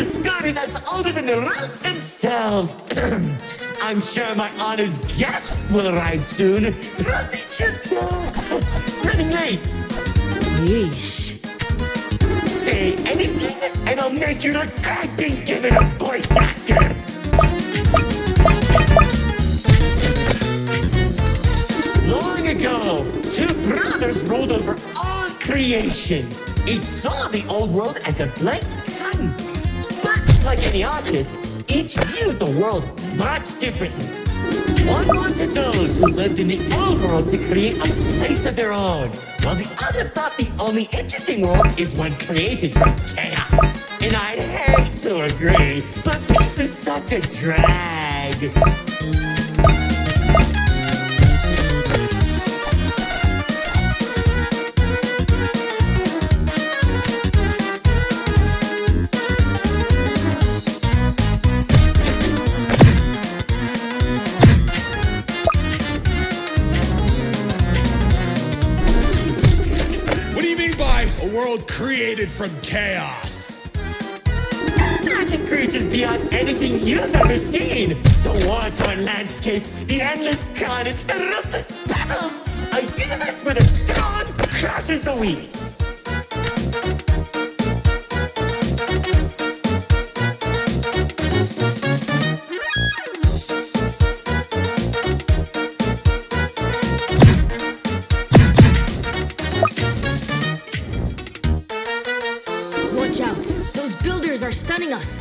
a story that's older than the roads themselves. I'm sure my honored guests will arrive soon. Probably just, running late. Yeesh. Say anything, and I'll make you regret being given a voice actor. Long ago, two brothers ruled over all creation. Each saw the old world as a blank canvas. But like any artist, each viewed the world much differently. One wanted those who lived in the old world to create a place of their own, while the other thought the only interesting world is one created from chaos. And I'd hate to agree, but peace is such a drag. World created from chaos. Magic creatures beyond anything you've ever seen. The war-torn landscapes, the endless carnage, the ruthless battles. A universe where the strong crushes the weak. Watch out! Those builders are stunning us!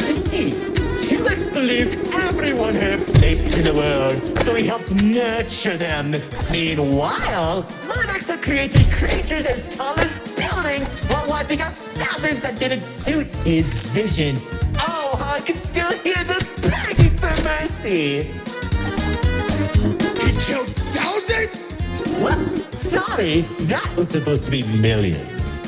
You see, T-Rex believed everyone had a place in the world, so he helped nurture them. Meanwhile, Lord Exo created creatures as tall as buildings while wiping out thousands that didn't suit his vision. Oh, how I can still hear them begging for mercy! He killed thousands? Whoops, sorry, that was supposed to be millions.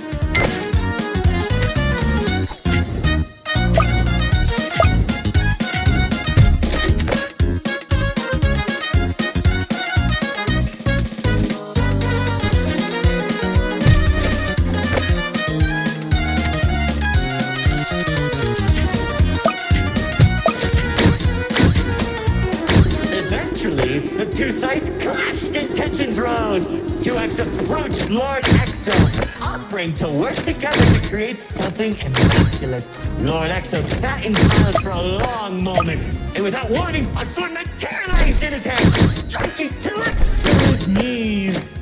Eventually, the two sides clashed and tensions rose. 2X approached Lord Exo, offering to work together to create something immaculate. Lord Exo sat in silence for a long moment, and without warning, a sword materialized in his hand, striking 2X to his knees.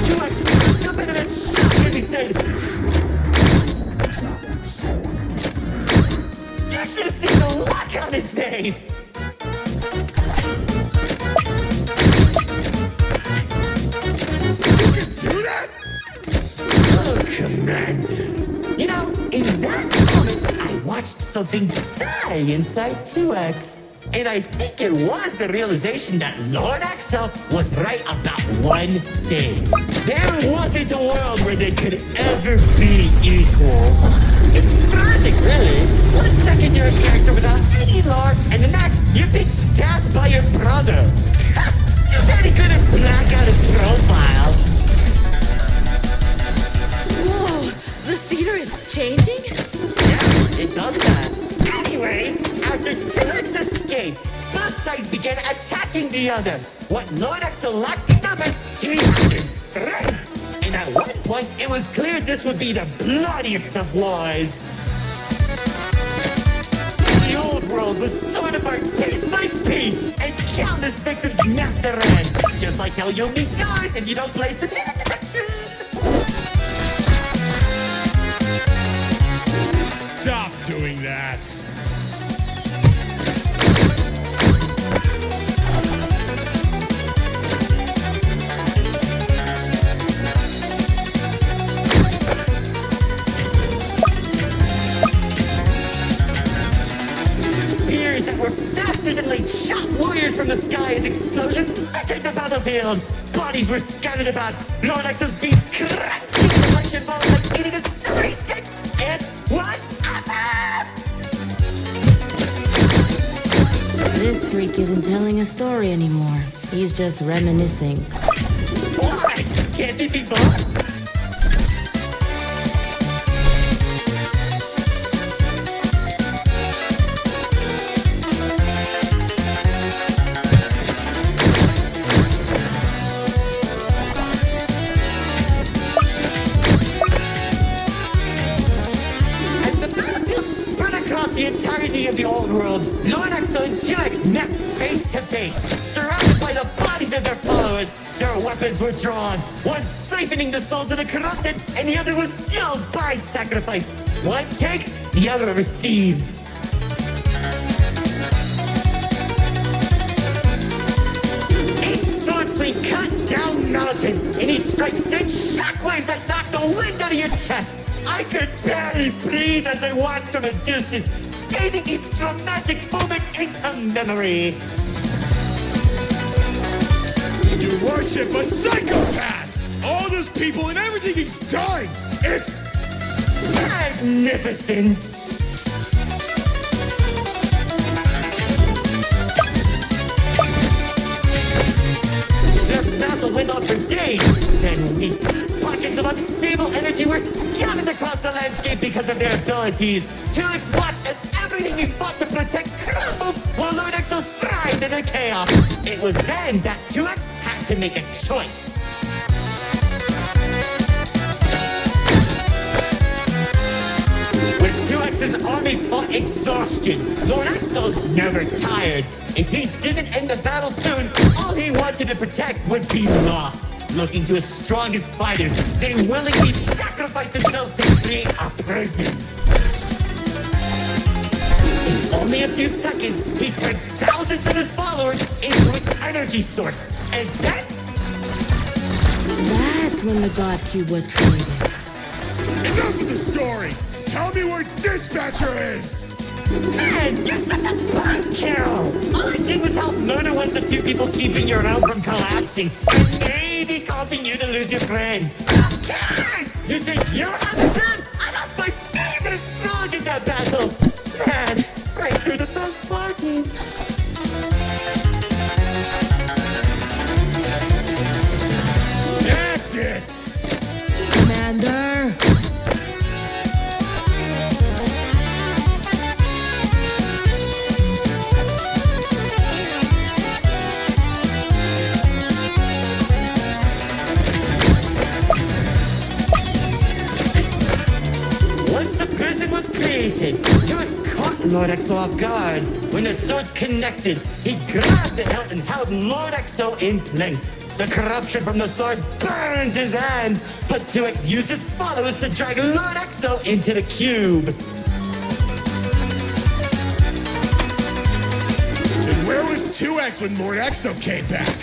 2X looked up at him and shocked as he said, "You should have seen the look on his face!" Oh, Commander. You know, in that moment, I watched something die inside 2X. And I think it was the realization that Lord Exo was right about one thing. There wasn't a world where they could ever be equal. It's tragic, really. 1 second you're a character without any lore, and the next you're being stabbed by your brother. Too bad he couldn't black out his profile. Whoa! The theater is changing? Yeah, it does that. Anyways, after 2X escaped, both sides began attacking the other. What Lord Exo lacked in numbers, he had in strength. And at one point, it was clear this would be the bloodiest of wars. The old world was torn apart piece by piece, and countless victims met their end. Just like how you'll meet yours if you don't play submitted detection. Stop doing that. Spears that were faster than late shot warriors from the sky as explosions littered the battlefield. Bodies were scattered about. Lord Exo's beast cracking the Russian ball like eating a celery stick. It was awesome! This freak isn't telling a story anymore. He's just reminiscing. What? Can't it be both? the entirety of the old world, Lord Exo and 2X met face to face, surrounded by the bodies of their followers. Their weapons were drawn, one siphoning the souls of the corrupted, and the other was killed by sacrifice. One takes, the other receives. Each sword swing cut down mountains, and each strike sent shockwaves that knocked the wind out of your chest. I could barely breathe as I watched from a distance, scathing each dramatic moment into memory. You worship a psychopath! All those people and everything he's done! It's magnificent! Their battle went on for days, then weeks. Pockets of unstable energy were scattered across the landscape because of their abilities. 2X watched as everything he fought to protect crumbled, while Lord Exo thrived in the chaos. It was then that 2X had to make a choice. When 2X's army fought exhaustion, Lord Exo's never tired. If he didn't end the battle soon, all he wanted to protect would be lost. Looking to his strongest fighters, they willingly sacrificed themselves to create a prison. In only a few seconds, he turned thousands of his followers into an energy source. And then... That's when the God Cube was created. enough of the stories! Tell me where Dispatcher is! Man, you're such a buzzkill! All I did was help murder one of the two people keeping your realm from collapsing, and maybe causing you to lose your friend. Who cares? You think you're having fun? I lost my favorite frog in that battle! Man, right through the best parties. That's it! Commander! Once the prison was created, 2X caught Lord Exo off guard. When the swords connected, he grabbed the hilt and held Lord Exo in place. The corruption from the sword burned his hand, but 2X used his followers to drag Lord Exo into the cube. And where was 2X when Lord Exo came back?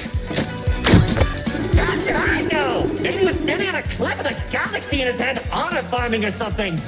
How should I know? Maybe he was standing on a cliff with a galaxy in his hand, honor farming or something.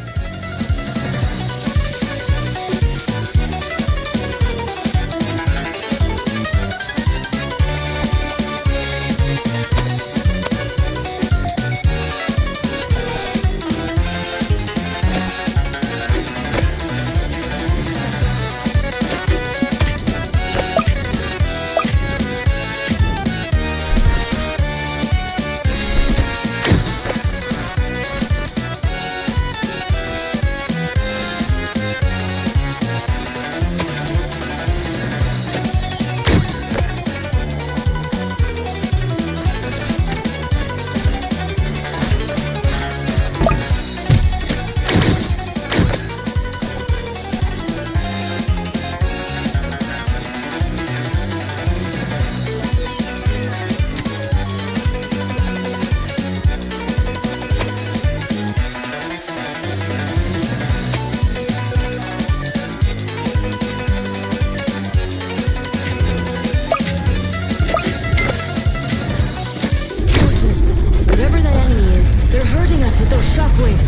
Whatever that enemy is, they're hurting us with those shockwaves.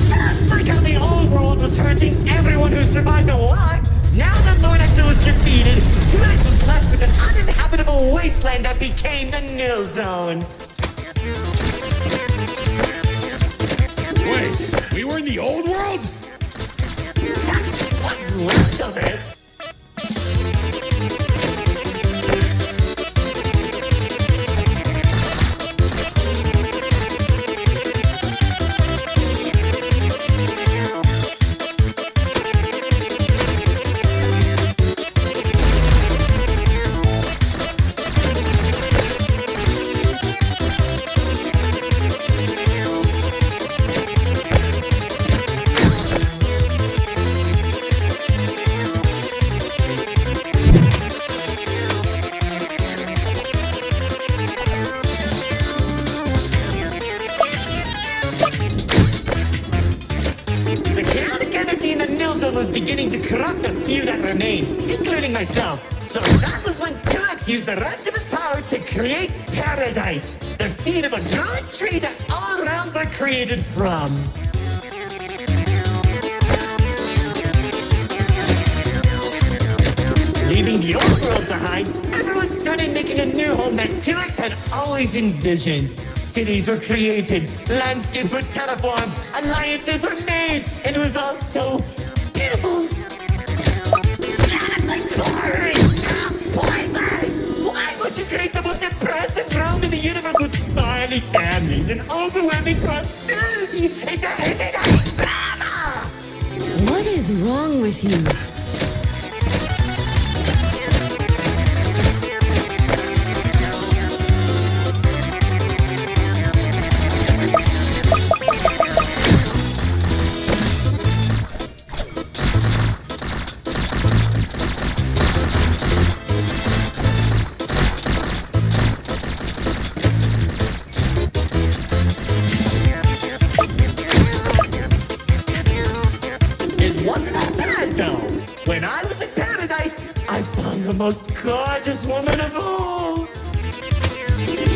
Just like how the old world was hurting everyone who survived the war, now that Lord Exo was defeated, 2X was left with an uninhabitable wasteland that became the nil zone. Wait, we were in the old world? What's left of it? ozone was beginning to corrupt the few that remained, including myself. So that was when 2X used the rest of his power to create Paradise, the seed of a growing tree that all realms are created from. Leaving the old world behind, everyone started making a new home that 2X had always envisioned. Cities were created, landscapes were terraformed, alliances were made, and it was all so beautiful. Honestly boring! How pointless! Why would you create the most impressive realm in the universe with smiley families and overwhelming prosperity and there isn't any drama? What is wrong with you? When I was in Paradise, I found the most gorgeous woman of all.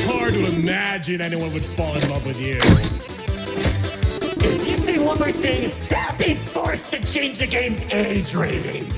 Hard to imagine anyone would fall in love with you. If you say one more thing, they'll be forced to change the game's age rating.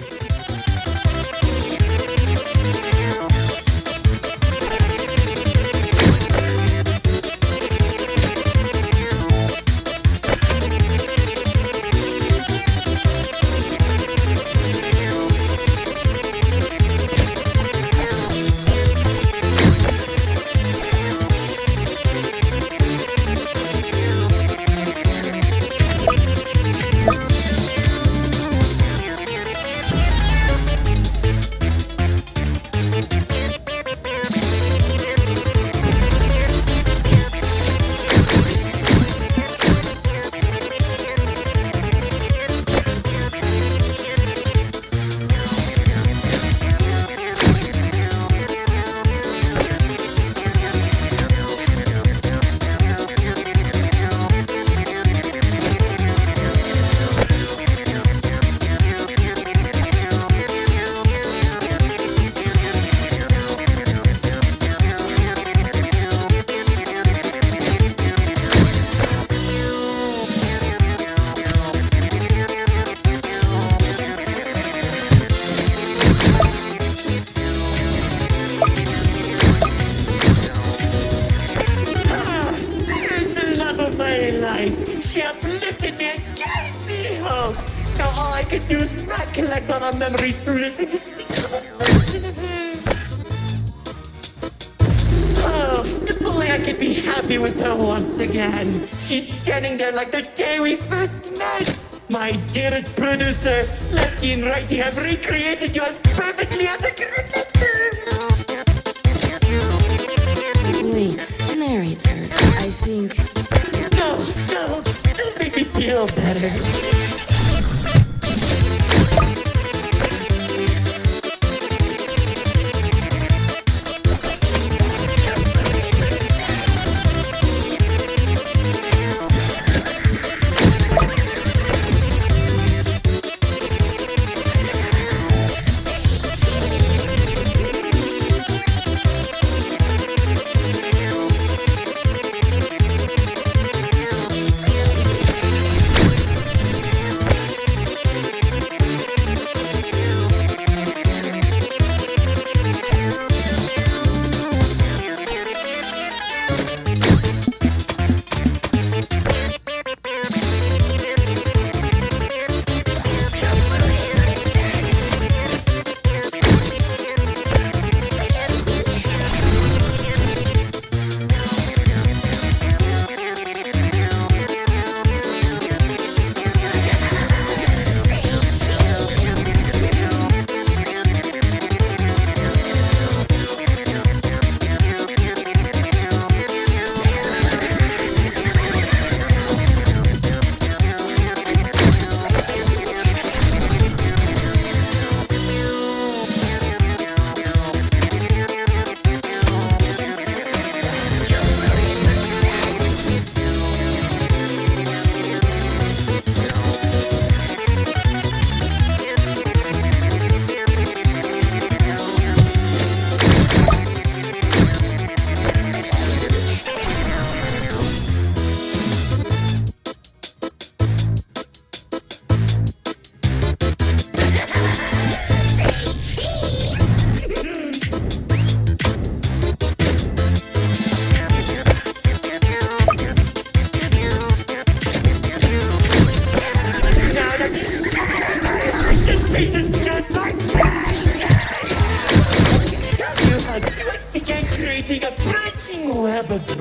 She uplifted me and gave me hope. Now all I could do is recollect all our memories through this indistinguishable version of her. Oh, if only I could be happy with her once again. She's standing there like the day we first met. My dearest producer, Lefty and Righty have recreated you as perfectly as I can remember. Wait, narrator, I think... No, don't make me feel better.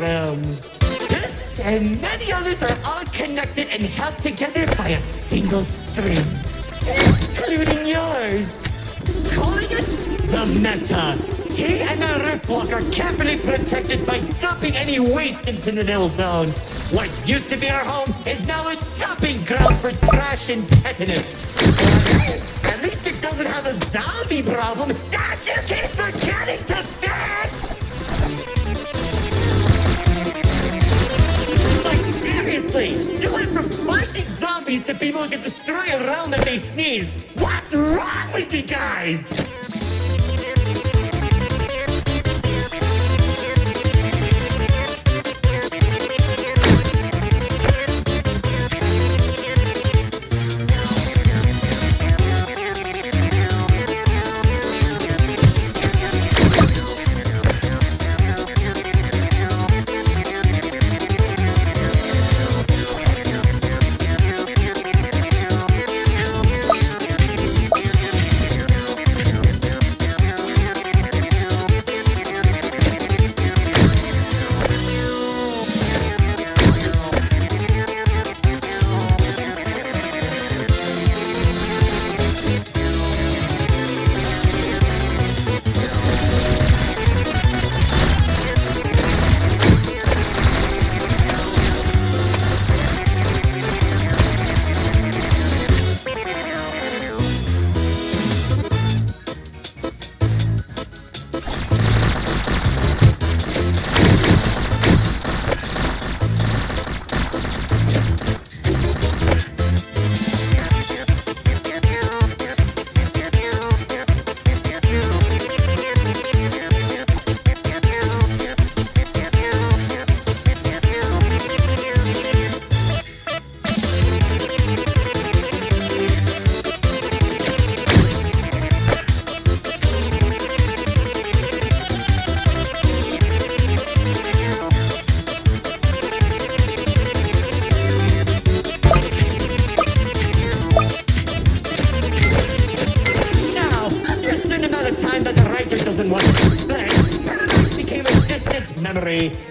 realms. This and many others are all connected and held together by a single string, including yours. Calling it the Meta. He and the Riftwalk are carefully protected by dumping any waste into the Nil Zone. What used to be our home is now a dumping ground for trash and tetanus. But at least it doesn't have a zombie problem that you keep forgetting to fix! Like seriously, you went from fighting zombies to people who can destroy a realm if they sneeze. What's wrong with you guys?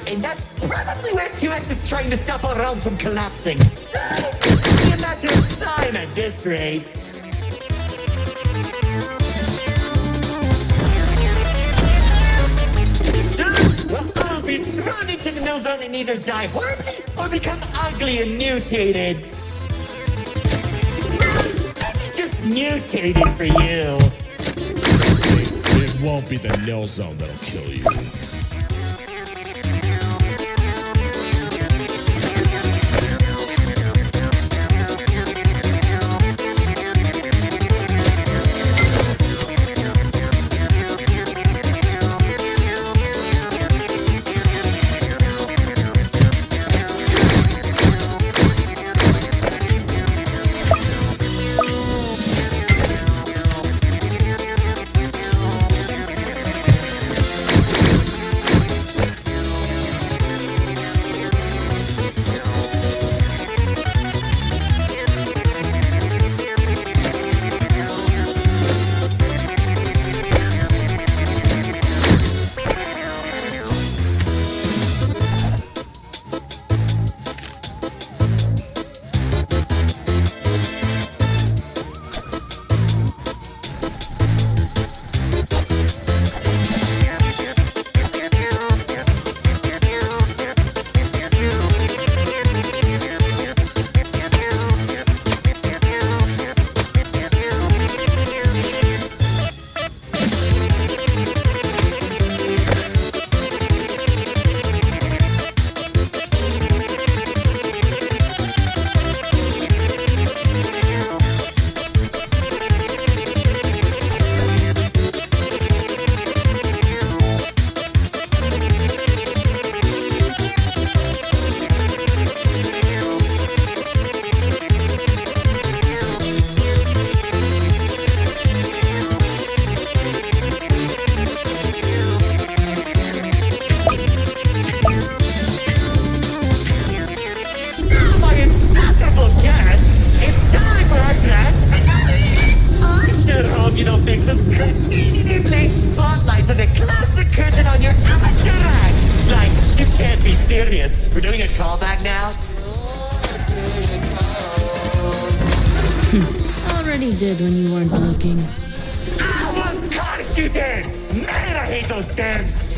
And that's probably where 2X is trying to stop our realms from collapsing. It's only a matter of time at this rate. Soon, we'll all be thrown into the Nil Zone and either die horribly or become ugly and mutated. Maybe just mutated for you. It won't be the Nil Zone that'll kill you. We're doing a callback now? Already did when you weren't looking. Oh, of course you did! Man, I hate those devs!